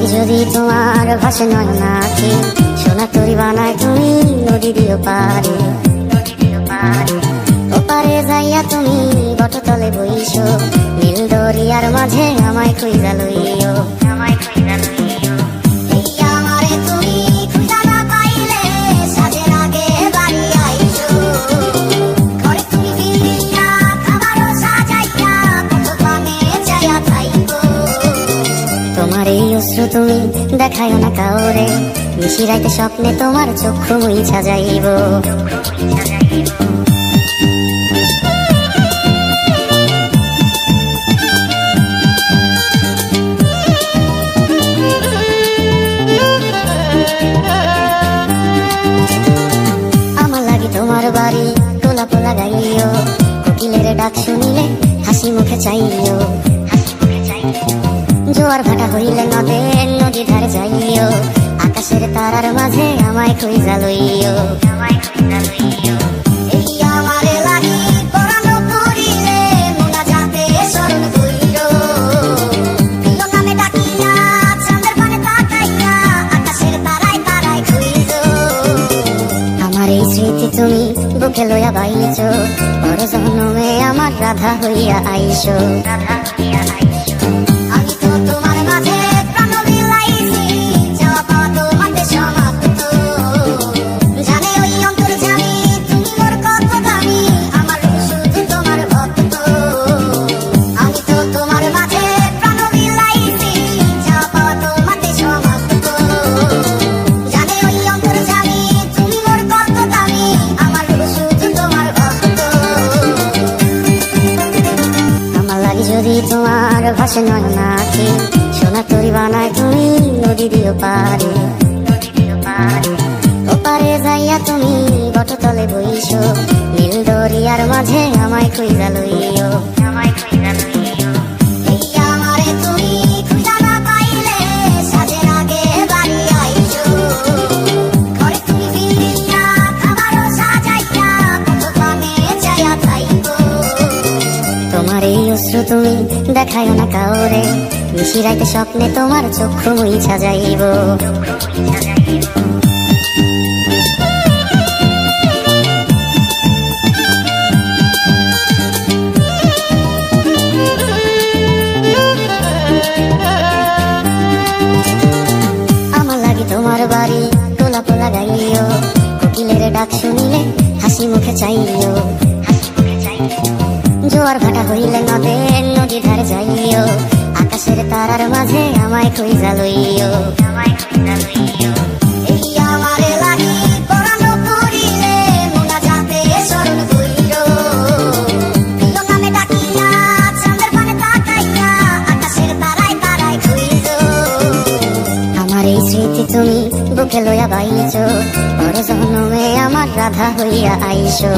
লাগে যদি তোমার ভাসে নয়ন আঁখি, সোনা তরি বানায় তুমি নদী দিও পারে। ওপারে যাইয়া তুমি বটতলে বইছো, নীল দরিয়ার মাঝে আমায় খুঁজা লইও। তোমার এই অশ্রু তুমি দেখায় না কাউরে, নিশিরাইতে স্বপ্নে তোমার চক্ষু মুইছা যাইব। আমার লাগি তোমার বাড়ি গোলাপ লাগাইও, কোকিলের ডাক শুনিলে হাসি মুখে চাইও। জোয়ার ভাটা হইলে নদী ধারে যাইও, আকাশের তারার মাঝে আমায় খুঁজা লইও। আমার এই স্মৃতি তুমি বুকে লইয়া বাইছো, বড় জন্মে আমার রাধা হইয়া আইসো। যদি তোমার ভাসে নয়ন আঁখি, সোনা তরি বানায় তুমি নদী দিও পারে। ওপারে যাইয়া তুমি বটতলে বইছো, নীল দরিয়ার মাঝে আমায় খুঁজা লইও। তোমার এই অশ্রু তুমি দেখায় না কাউরে, নিশিরাইতে স্বপ্নে তোমার চক্ষু মুইছা যাইব। আমার লাগি তোমার বাড়ি গোলাপ লাগাইও, কোকিলের ডাক শুনিলে হাসি মুখে চাইও। জোয়ার ভাটা হইলে নদী ধারে যাইও, আকাশের তারার মাঝে আমায় খুঁজা লইও। আমার এই স্মৃতি তুমি বুকে লইয়া বাইছো, বড় জন্মে আমার রাধা হইয়া আইসো।